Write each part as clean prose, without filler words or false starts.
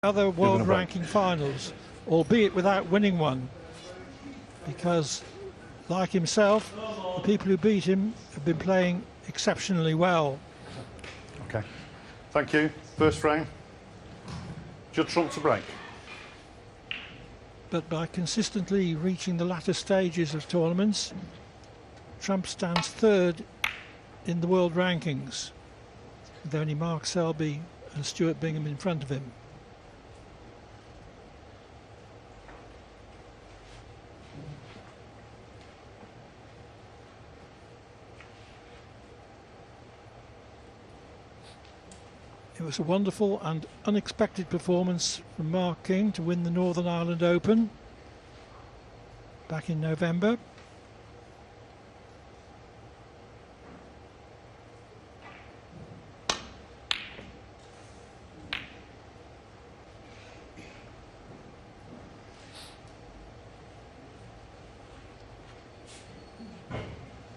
other world ranking finals, albeit without winning one, because like himself, the people who beat him have been playing exceptionally well. Okay, thank you. First frame, Judd Trump to break. But by consistently reaching the latter stages of tournaments, Trump stands third in the world rankings, with only Mark Selby and Stuart Bingham in front of him. It was a wonderful and unexpected performance from Mark King to win the Northern Ireland Open back in November.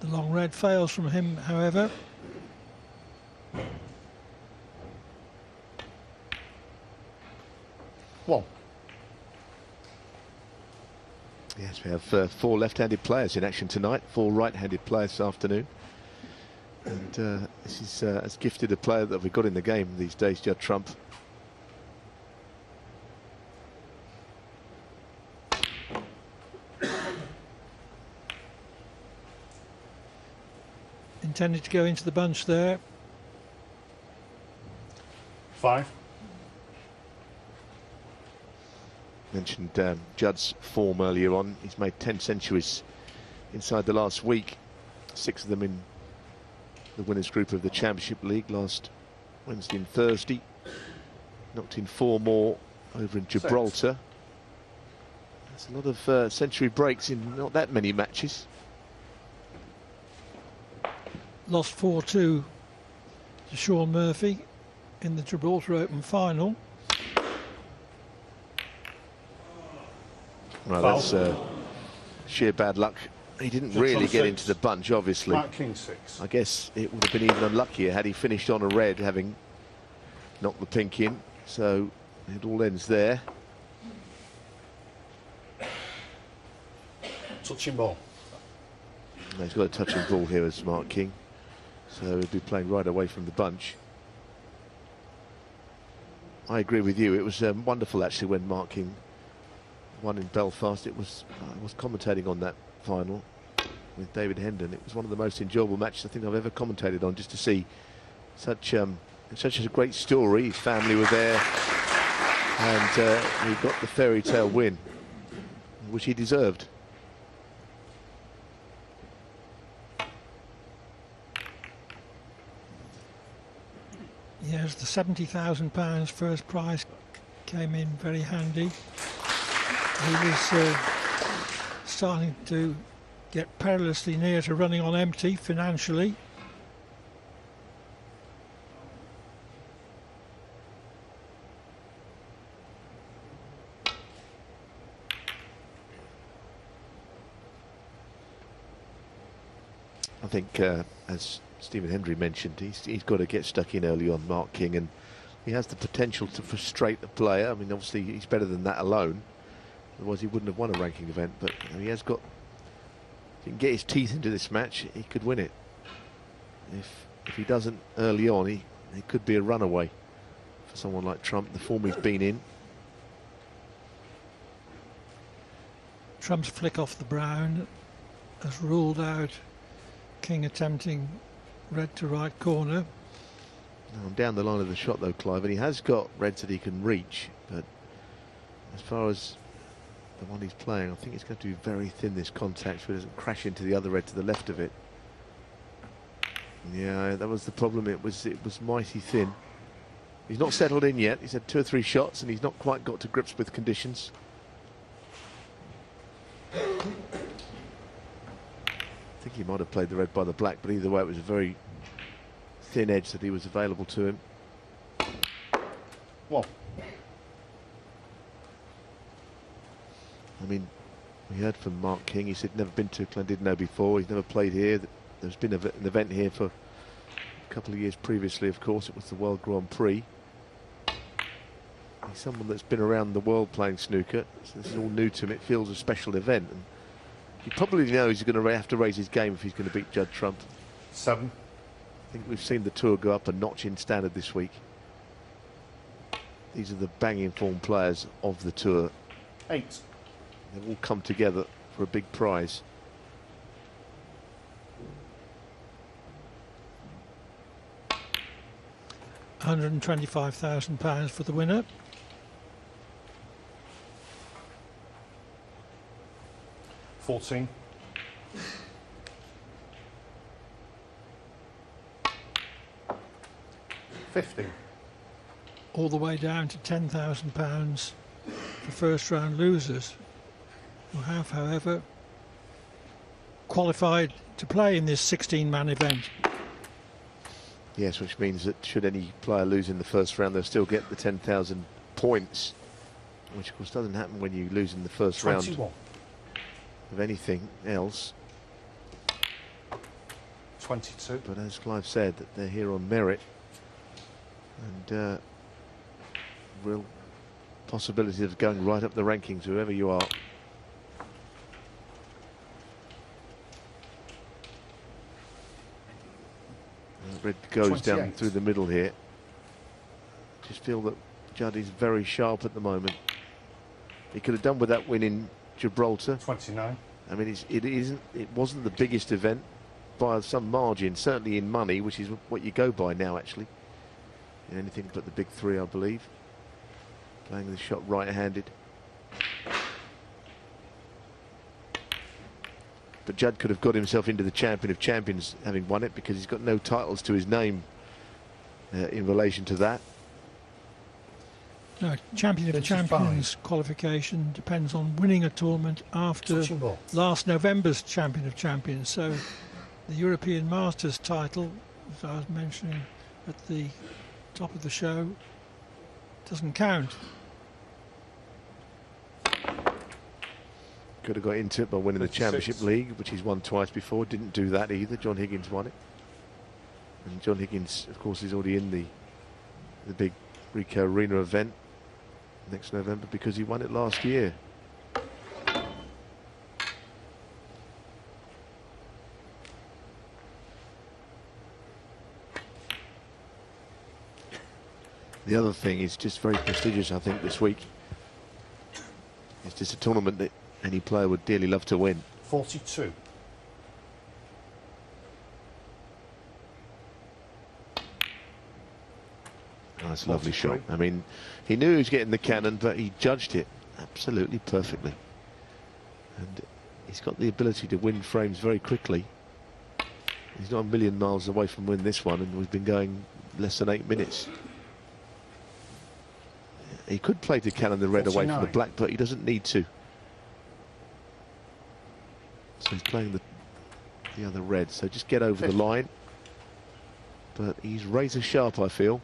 The long red fails from him, however. One. Yes, we have 4 left-handed players in action tonight, 4 right-handed players this afternoon. And this is as gifted a player that we've got in the game these days, Judd Trump. Intended to go into the bunch there. 5. Mentioned Judd's form earlier on. He's made 10 centuries inside the last week, 6 of them in the winners group of the Championship League last Wednesday and Thursday. Knocked in 4 more over in Gibraltar. There's a lot of century breaks in not that many matches. Lost 4-2 to Sean Murphy in the Gibraltar Open final. Well, that's sheer bad luck. He didn't really get into the bunch, obviously. King 6. I guess it would have been even unluckier had he finished on a red, having knocked the pink in. So it all ends there. Touching ball. He's got a touching ball here as Mark King. So he'll be playing right away from the bunch. I agree with you. It was wonderful, actually, when Mark King won in Belfast. It was I was commentating on that final with David Hendon. It was one of the most enjoyable matches I think I've ever commentated on, just to see such a great story. His family were there, and he got the fairy tale win, which he deserved. Yes, the £70,000 first prize came in very handy. He was starting to get perilously near to running on empty financially. I think, as Stephen Hendry mentioned, he's got to get stuck in early on, Mark King, and he has the potential to frustrate the player. I mean, obviously he's better than that alone. Otherwise he wouldn't have won a ranking event, but he has got, if he can get his teeth into this match, he could win it. If he doesn't early on, he could be a runaway for someone like Trump, the form he's been in. Trump's flick off the brown has ruled out King attempting red to right corner. Now, I'm down the line of the shot though, Clive, and he has got reds that he can reach, but as far as the one he's playing, I think it's going to be very thin, this contact, so it doesn't crash into the other red to the left of it. Yeah, that was the problem. It was mighty thin. He's not settled in yet. He's had 2 or 3 shots and he's not quite got to grips with conditions. I think he might have played the red by the black, but either way it was a very thin edge that he was available to him. Well, I mean, we heard from Mark King. He said never been to Llandudno before. He's never played here. There's been an event here for a couple of years previously, of course. It was the World Grand Prix. He He's someone that's been around the world playing snooker, so this is all new to him. It feels a special event, and he probably knows he's going to have to raise his game if he's going to beat Judd Trump. 7. I think we've seen the tour go up a notch in standard this week. These are the banging form players of the tour. 8. They've all come together for a big prize. £125,000 for the winner. 14. 15. All the way down to £10,000 for first round losers, who have, however, qualified to play in this 16-man event. Yes, which means that should any player lose in the first round, they'll still get the 10,000 points, which of course doesn't happen when you lose in the first 21. round of anything else. 22. But as Clive said, that they're here on merit, and real possibility of going right up the rankings, whoever you are. Red goes 28. down through the middle here. Just feel that Judd is very sharp at the moment. He could have done with that win in Gibraltar. 29. I mean, it wasn't the biggest event by some margin, certainly in money, which is what you go by now, actually. In anything but the big three, I believe. Playing the shot right-handed. But Judd could have got himself into the Champion of Champions having won it, because he's got no titles to his name in relation to that. No, Champion of 35. Champions qualification depends on winning a tournament after Touching ball. last November's Champion of Champions. So the European Masters title, as I was mentioning at the top of the show, doesn't count. Could have got into it by winning the 56. Championship League, which he's won twice before. Didn't do that either. John Higgins won it. And John Higgins, of course, is already in the big Ricoh Arena event next November because he won it last year. The other thing is just very prestigious, I think, this week. It's just a tournament that any player would dearly love to win. 42. That's a lovely 43. shot. I mean, he knew he was getting the cannon, but he judged it absolutely perfectly. And he's got the ability to win frames very quickly. He's not a million miles away from winning this one, and we've been going less than 8 minutes. He could play to cannon the red away from the 49. black, but he doesn't need to. So he's playing the other red. So just get over 50. the line. But he's razor sharp, I feel.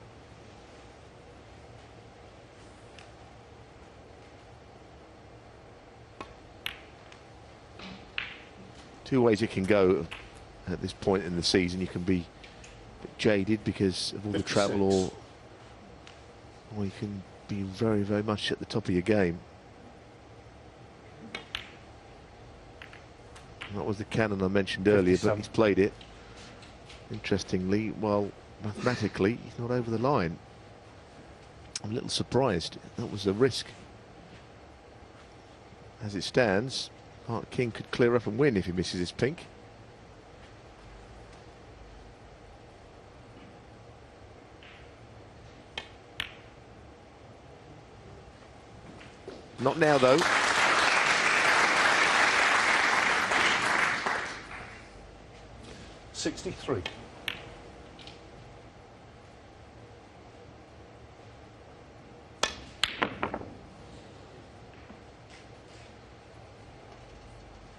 Two ways it can go at this point in the season. You can be a bit jaded because of all the 56. travel, or you can be very, very much at the top of your game. That was the cannon I mentioned earlier, 57. but he's played it. Interestingly, while mathematically he's not over the line. I'm a little surprised. That was a risk. As it stands, Mark King could clear up and win if he misses his pink. Not now, though. '63.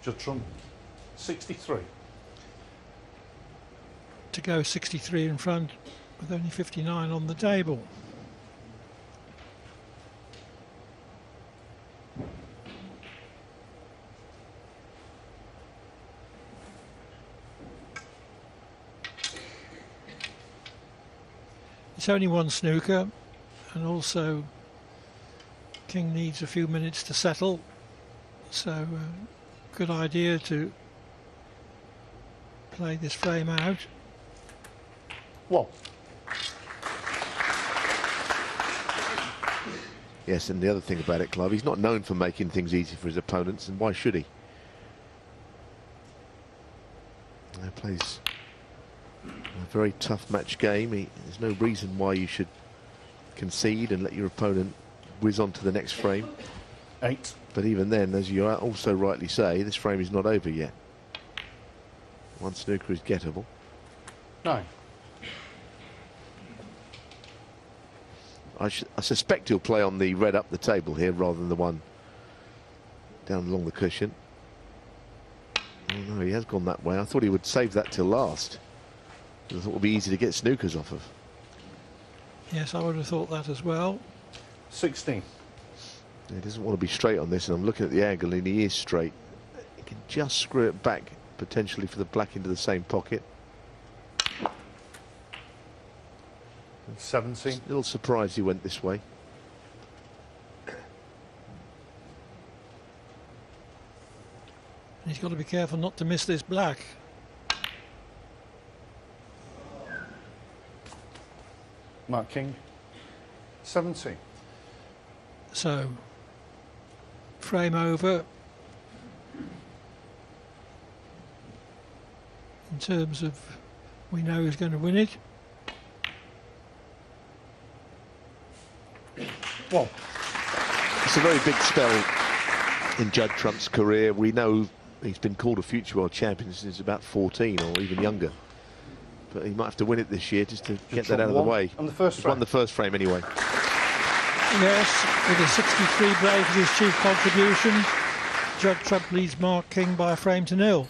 Judd Trump. 63. To go 63 in front with only 59 on the table. It's only one snooker, and also King needs a few minutes to settle, so good idea to play this frame out. Well, yes, and the other thing about it, Clive, he's not known for making things easy for his opponents, and why should he? He plays a very tough match game. There's no reason why you should concede and let your opponent whiz on to the next frame. 8. But even then, as you also rightly say, this frame is not over yet. One snooker is gettable. 9. I suspect he'll play on the red up the table here rather than the one down along the cushion. Oh no, he has gone that way. I thought he would save that till last. I thought it would be easy to get snookers off of. Yes, I would have thought that as well. 16. He doesn't want to be straight on this, and I'm looking at the angle, and he is straight. He can just screw it back, potentially for the black into the same pocket. 17. A little surprised he went this way. He's got to be careful not to miss this black. Mark King. 17. So, frame over. In terms of, we know who's going to win it. Well, it's a very big spell in Judd Trump's career. We know he's been called a future world champion since about 14 or even younger. But he might have to win it this year just to get that out of the way. On the first He's frame. won the first frame anyway. Yes, with a 63 break as his chief contribution, Judd Trump leads Mark King by a frame to 0.